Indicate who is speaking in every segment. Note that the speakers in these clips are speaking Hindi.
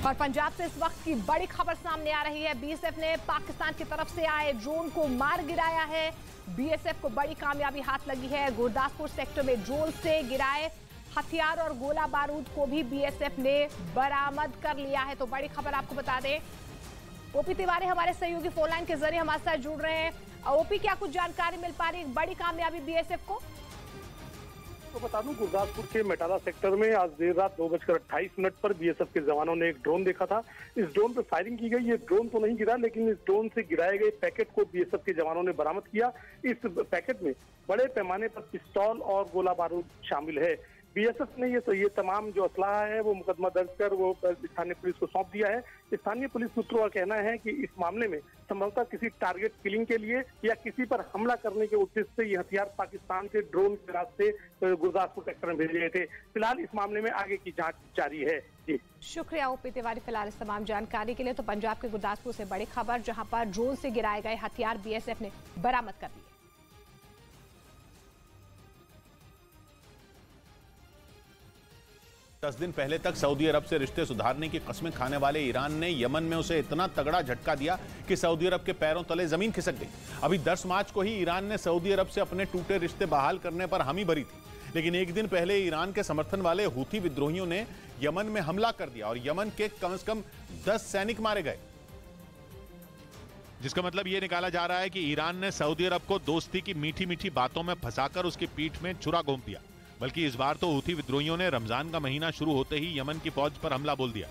Speaker 1: और पंजाब से इस वक्त की बड़ी खबर सामने आ रही है। बीएसएफ ने पाकिस्तान की तरफ से आए ड्रोन को मार गिराया है। बीएसएफ को बड़ी कामयाबी हाथ लगी है। गुरदासपुर सेक्टर में ड्रोन से गिराए हथियार और गोला बारूद को भी बीएसएफ ने बरामद कर लिया है। तो बड़ी खबर आपको बता दें, ओपी तिवारी हमारे सहयोगी फोन लाइन के जरिए हमारे साथ जुड़ रहे हैं। ओपी, क्या कुछ जानकारी मिल पा रही है? बड़ी कामयाबी बीएसएफ को।
Speaker 2: तो बता दूं, गुरदासपुर के मेटाला सेक्टर में आज देर रात 2:28 पर बीएसएफ के जवानों ने एक ड्रोन देखा था। इस ड्रोन पर फायरिंग की गई। ये ड्रोन तो नहीं गिरा, लेकिन इस ड्रोन से गिराए गए पैकेट को बीएसएफ के जवानों ने बरामद किया। इस पैकेट में बड़े पैमाने पर पिस्तौल और गोला बारूद शामिल है। बीएसएफ ने ये तमाम जो असलाह है वो मुकदमा दर्ज कर वो स्थानीय पुलिस को सौंप दिया है। स्थानीय पुलिस सूत्रों का कहना है कि इस मामले में संभवतः किसी टारगेट किलिंग के लिए या किसी पर हमला करने के उद्देश्य से ये हथियार पाकिस्तान के ड्रोन के रास्ते गुरदासपुर सेक्टर में भेजे गए थे। फिलहाल इस मामले में आगे की जांच जारी है। जी
Speaker 1: शुक्रिया ओपी तिवारी फिलहाल इस तमाम जानकारी के लिए। तो पंजाब के गुरदासपुर से बड़ी खबर, जहां पर ड्रोन से गिराए गए हथियार बीएसएफ ने बरामद कर लिए।
Speaker 3: 10 दिन पहले तक सऊदी अरब से रिश्ते सुधारने की कस्में खाने वाले ईरान ने यमन में उसे इतना तगड़ा झटका दिया कि सऊदी अरब के पैरों तले जमीन खिसक गई। अभी 10 मार्च को ही ईरान ने सऊदी अरब से अपने टूटे रिश्ते बहाल करने पर हामी भरी थी, लेकिन एक दिन पहले ईरान के समर्थन वाले हूथी विद्रोहियों ने यमन में हमला कर दिया और यमन के कम से कम 10 सैनिक मारे गए, जिसका मतलब यह निकाला जा रहा है कि ईरान ने सऊदी अरब को दोस्ती की मीठी मीठी बातों में फंसाकर उसकी पीठ में छुरा घोंप दिया। बल्कि इस बार तो हूथी विद्रोहियों ने रमजान का महीना शुरू होते ही यमन की फौज पर हमला बोल दिया,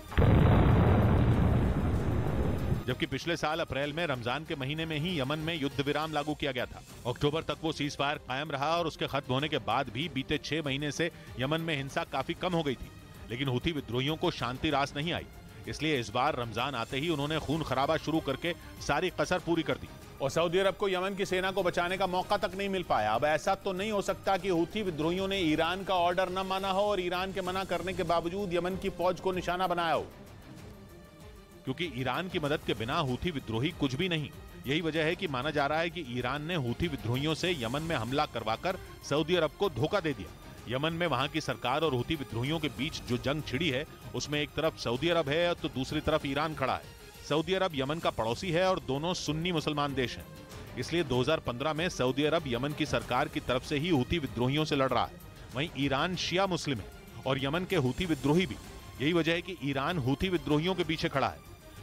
Speaker 3: जबकि पिछले साल अप्रैल में रमजान के महीने में ही यमन में युद्ध विराम लागू किया गया था। अक्टूबर तक वो सीज फायर कायम रहा और उसके खत्म होने के बाद भी बीते 6 महीने से यमन में हिंसा काफी कम हो गई थी, लेकिन हूथी विद्रोहियों को शांति रास नहीं आई। इसलिए इस बार रमजान आते ही उन्होंने खून खराबा शुरू करके सारी कसर पूरी कर दी और सऊदी अरब को यमन की सेना को बचाने का मौका तक नहीं मिल पाया। अब ऐसा तो नहीं हो सकता कि हूथी विद्रोहियों ने ईरान का ऑर्डर न माना हो और ईरान के मना करने के बावजूद यमन की फौज को निशाना बनाया हो, क्योंकि ईरान की मदद के बिना हूथी विद्रोही कुछ भी नहीं। यही वजह है कि माना जा रहा है कि ईरान ने हूथी विद्रोहियों से यमन में हमला करवाकर सऊदी अरब को धोखा दे दिया। यमन में वहां की सरकार और हूथी विद्रोहियों के बीच जो जंग छिड़ी है उसमें एक तरफ सऊदी अरब है तो दूसरी तरफ ईरान खड़ा है। सऊदी अरब यमन का पड़ोसी है और दोनों सुन्नी मुसलमान देश हैं। इसलिए 2015 में सऊदी अरब यमन की सरकार की तरफ से ही हूथी विद्रोहियों से लड़ रहा है। वहीं ईरान शिया मुस्लिम है और यमन के हूथी विद्रोही भी। यही वजह है कि ईरान हूथी विद्रोहियों के पीछे खड़ा है।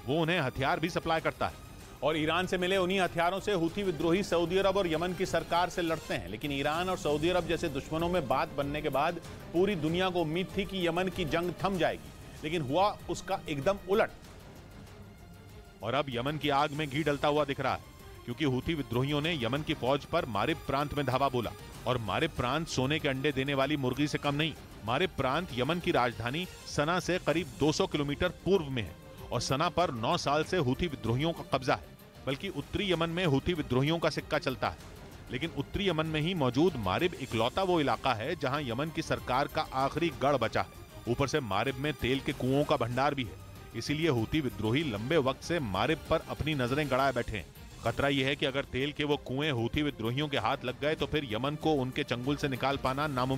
Speaker 3: वो उन्हें हथियार भी सप्लाई करता है और ईरान से मिले उन्हीं हथियारों से हूथी विद्रोही सऊदी अरब और यमन की सरकार से लड़ते हैं। लेकिन ईरान और सऊदी अरब जैसे दुश्मनों में बात बनने के बाद पूरी दुनिया को उम्मीद थी कि यमन की जंग थम जाएगी, लेकिन हुआ उसका एकदम उलट। और अब यमन की आग में घी डलता हुआ दिख रहा है, क्योंकि हूथी विद्रोहियों ने यमन की फौज पर मारिब प्रांत में धावा बोला। और मारिब प्रांत सोने के अंडे देने वाली मुर्गी से कम नहीं। मारिब प्रांत यमन की राजधानी सना से करीब 200 किलोमीटर पूर्व में है और सना पर 9 साल से हूथी विद्रोहियों का कब्जा है। बल्कि उत्तरी यमन में हूथी विद्रोहियों का सिक्का चलता है, लेकिन उत्तरी यमन में ही मौजूद मारिब इकलौता वो इलाका है जहां यमन की सरकार का आखिरी गढ़ बचा है। ऊपर से मारिब में तेल के कुओं का भंडार भी है, इसीलिए हूथी विद्रोही लंबे वक्त से मारिब पर अपनी नजरें गड़ाए बैठे हैं। खतरा यह है कि अगर तेल के वो कुएं हूथी विद्रोहियों के हाथ लग गए तो फिर यमन को उनके चंगुल से निकाल पाना नामुमकिन